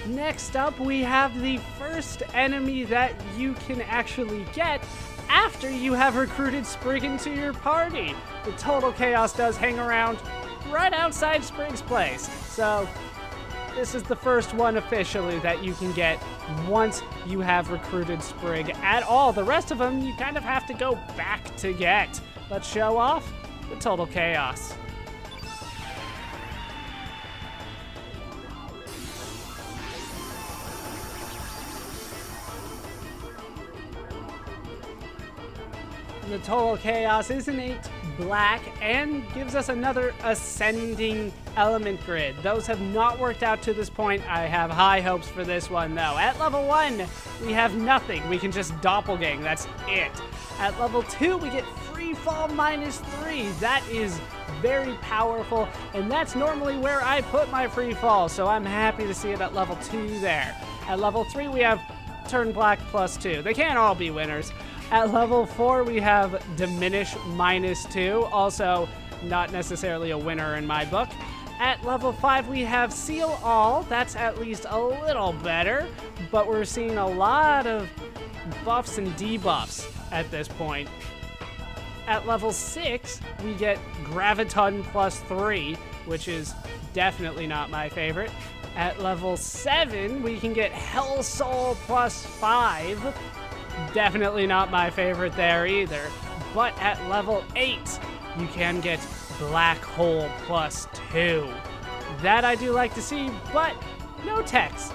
Next up, we have the first enemy that you can actually get after you have recruited Sprigg into your party. The Total Chaos does hang around right outside Sprigg's place. So this is the first one officially that you can get once you have recruited Sprigg at all. The rest of them you kind of have to go back to get. Let's show off the Total Chaos. The Total Chaos is innate black and gives us another ascending element grid. Those have not worked out to this point. I have high hopes for this one though. At level 1, we have nothing. We can just Doppelgang, that's it. At level 2, we get free fall -3. That is very powerful, and that's normally where I put my free fall, so I'm happy to see it at level 2 there. At level 3, we have turn black +2. They can't all be winners. At level 4, we have diminish -2, also not necessarily a winner in my book. At level 5, we have seal all. That's at least a little better, but we're seeing a lot of buffs and debuffs at this point. At level 6, we get graviton +3, which is definitely not my favorite. At level 7, we can get hell soul +5. Definitely not my favorite there either. But at level 8, you can get black hole +2. That I do like to see, but no text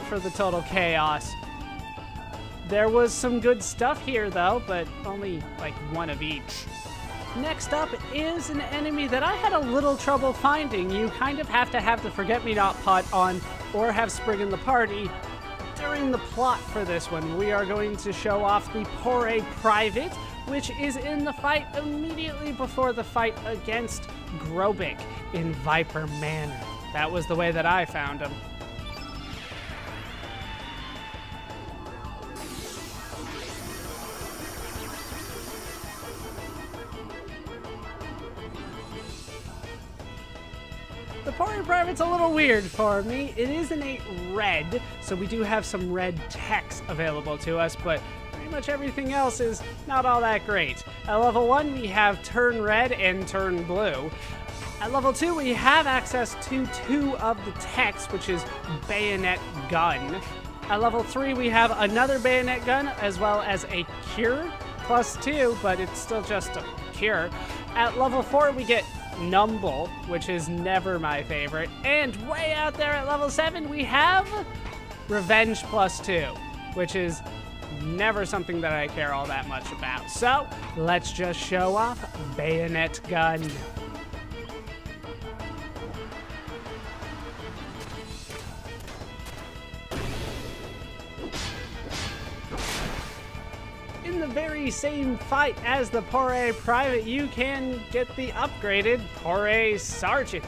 for the Total Chaos. There was some good stuff here though, but only like one of each. Next up is an enemy that I had a little trouble finding. You kind of have to have the Forget-Me-Not pot on or have Sprigg in the party. During the plot for this one, we are going to show off the Pore Private, which is in the fight immediately before the fight against Grobik in Viper Manor. That was the way that I found him. The Pore Private's a little weird for me. It is innate red, so we do have some red text available to us, but pretty much everything else is not all that great. At level 1, we have turn red and turn blue. At level 2, we have access to 2 of the text, which is bayonet gun. At level 3, we have another bayonet gun, as well as a cure +2, but it's still just a cure. At level 4, we get Numble, which is never my favorite. And way out there at level 7, we have Revenge +2, which is never something that I care all that much about. So let's just show off Bayonet Gun. In the very same fight as the Pore Private, you can get the upgraded Pore Sergeant.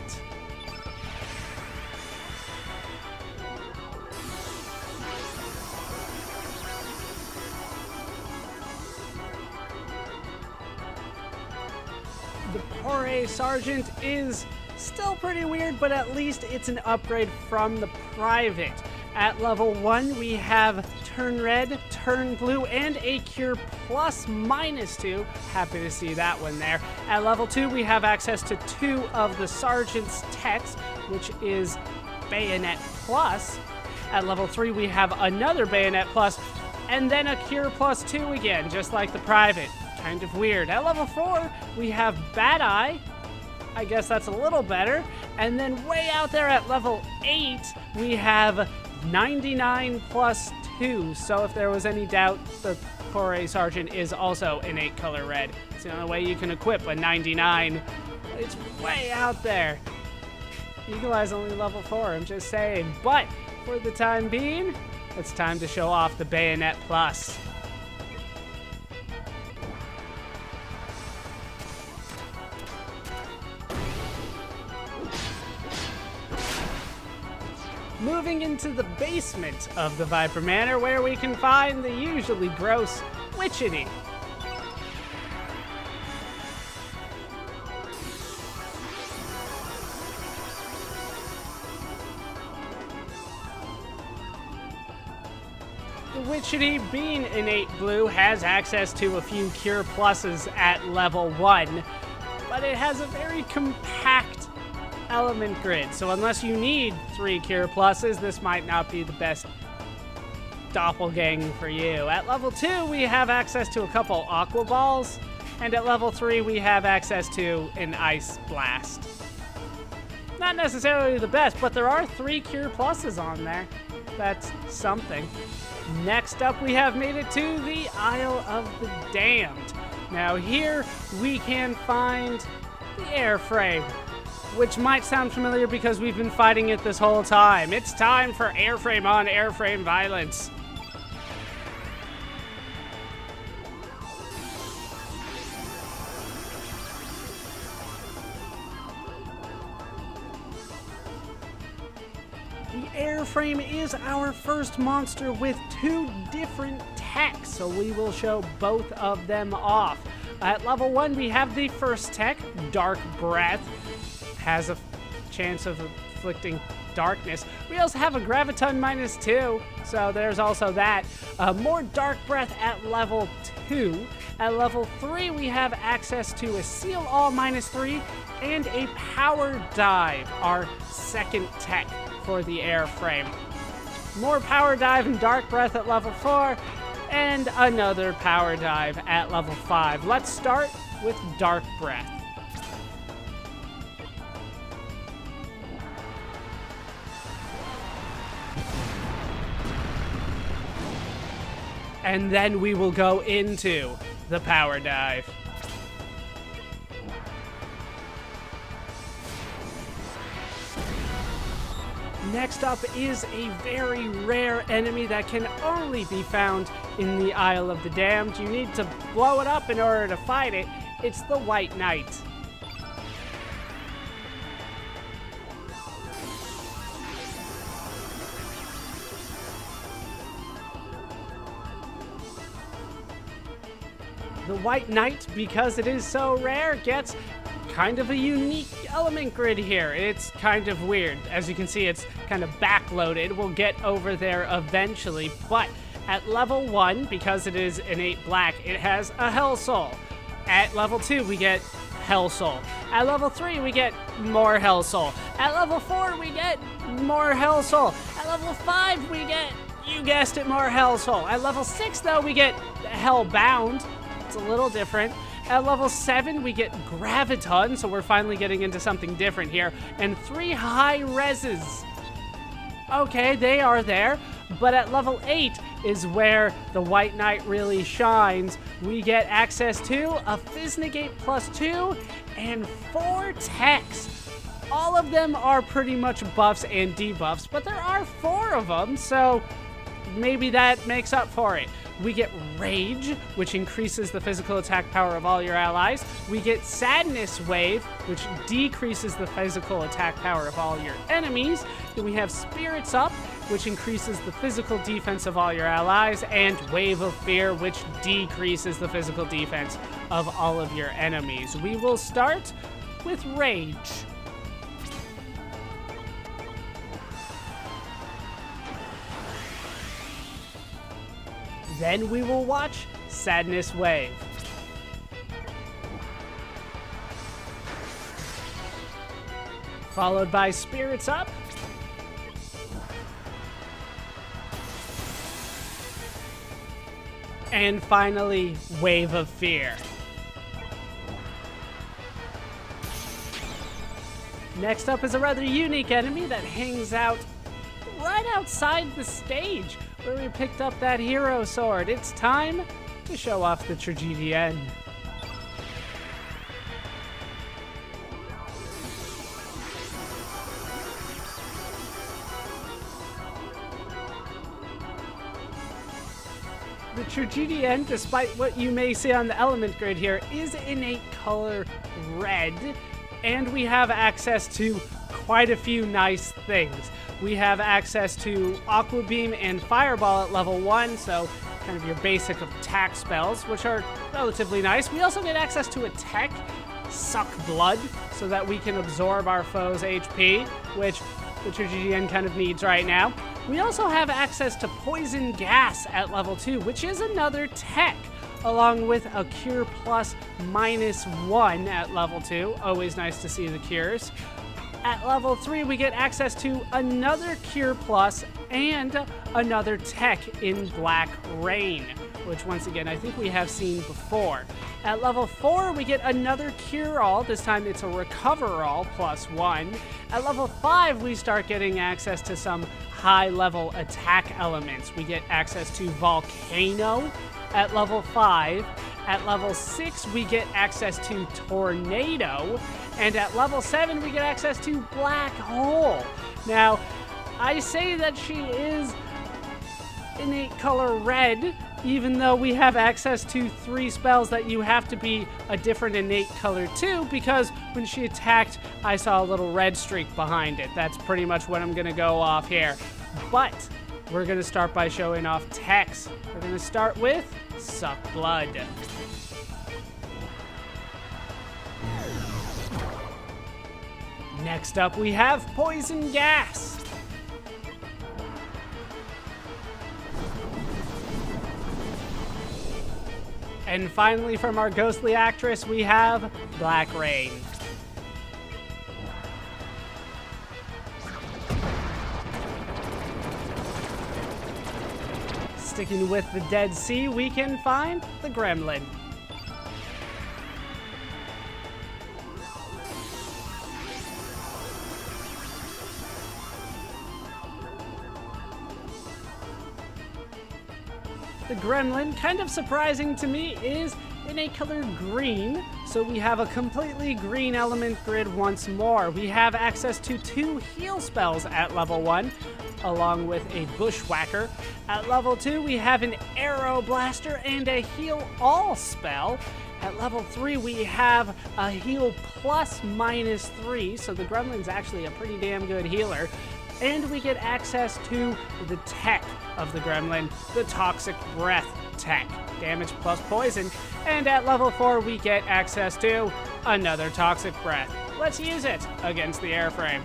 The Pore Sergeant is still pretty weird, but at least it's an upgrade from the Private. At level 1, we have turn red, turn blue, and a cure +2. Happy to see that one there. At level 2, we have access to 2 of the Sergeant's text, which is Bayonet Plus. At level 3, we have another Bayonet Plus, and then a cure +2 again, just like the Private. Kind of weird. At level 4, we have Bad Eye. I guess that's a little better. And then way out there at level 8, we have 99 +2. So if there was any doubt, the Pore Sergeant is also innate color red. It's the only way you can equip a 99. It's way out there. Eagle Eye's only level 4, I'm just saying. But for the time being, it's time to show off the Bayonet Plus. Moving into the basement of the Viper Manor, where we can find the usually gross Witchity. The Witchetty, being innate blue, has access to a few Cure Pluses at level 1, but it has a very compact element grid, so unless you need 3 Cure Pluses, this might not be the best Doppelgang for you. At level 2, we have access to a couple Aqua Balls, and at level 3, we have access to an Ice Blast. Not necessarily the best, but there are 3 Cure Pluses on there. That's something. Next up, we have made it to the Isle of the Damned. Now here, we can find the airframe, which might sound familiar because we've been fighting it this whole time. It's time for airframe on airframe violence. The airframe is our first monster with 2 different techs, so we will show both of them off. At level 1, we have the first tech, Dark Breath. Has a chance of inflicting darkness. We also have a Graviton -2, so there's also that. More Dark Breath at level 2. At level 3, we have access to a Seal All -3 and a Power Dive, our second tech for the airframe. More Power Dive and Dark Breath at level 4, and another Power Dive at level 5. Let's start with Dark Breath. And then we will go into the Power Dive. Next up is a very rare enemy that can only be found in the Isle of the Damned. You need to blow it up in order to fight it. It's the White Knight. The White Knight, because it is so rare, gets kind of a unique element grid here. It's kind of weird. As you can see, it's kind of backloaded. We'll get over there eventually, but at level 1, because it is innate black, it has a Hell Soul. At level 2, we get Hell Soul. At level 3, we get more Hell Soul. At level 4, we get more Hell Soul. At level 5, we get, you guessed it, more Hell Soul. At level 6, though, we get Hellbound. It's a little different. At level 7, we get Graviton, so we're finally getting into something different here. And 3 high reses. Okay, they are there. But at level 8 is where the White Knight really shines. We get access to a Fiznegate +2 and 4 techs. All of them are pretty much buffs and debuffs, but there are 4 of them, so maybe that makes up for it. We get Rage, which increases the physical attack power of all your allies. We get Sadness Wave, which decreases the physical attack power of all your enemies. Then we have Spirits Up, which increases the physical defense of all your allies. And Wave of Fear, which decreases the physical defense of all of your enemies. We will start with Rage. Then we will watch Sadness Wave. Followed by Spirits Up. And finally, Wave of Fear. Next up is a rather unique enemy that hangs out right outside the stage, where we picked up that hero sword. It's time to show off the Tragedian. The Tragedian, despite what you may see on the element grid here, is innate color red, and we have access to quite a few nice things. We have access to Aqua Beam and Fireball at level 1, so kind of your basic attack spells, which are relatively nice. We also get access to a tech, Suck Blood, so that we can absorb our foe's HP, which the Tragedian kind of needs right now. We also have access to poison gas at level 2, which is another tech, along with a cure plus -1 at level 2. Always nice to see the cures. At level 3, we get access to another cure plus and another tech in Black Rain, which once again I think we have seen before. At level 4, we get another cure all. This time it's a recover all +1. At level 5, we start getting access to some high level attack elements. We get access to Volcano at level 5. At level 6, we get access to Tornado. And at level 7, we get access to Black Hole. Now, I say that she is innate color red, even though we have access to 3 spells that you have to be a different innate color too, because when she attacked, I saw a little red streak behind it. That's pretty much what I'm gonna go off here. But we're gonna start by showing off techs. We're gonna start with Suck Blood. Next up, we have Poison Gas. And finally, from our ghostly actress, we have Black Rain. Sticking with the Dead Sea, we can find the Gremlin. The Gremlin, kind of surprising to me, is in a color green, so we have a completely green element grid once more. We have access to 2 heal spells at level 1, along with a Bushwhacker. At level 2, we have an Arrow Blaster and a Heal All spell. At level 3, we have a Heal plus -3, so the Gremlin's actually a pretty damn good healer. And we get access to the tech of the Gremlin, the Toxic Breath tech, damage plus poison. And at level 4, we get access to another Toxic Breath. Let's use it against the airframe.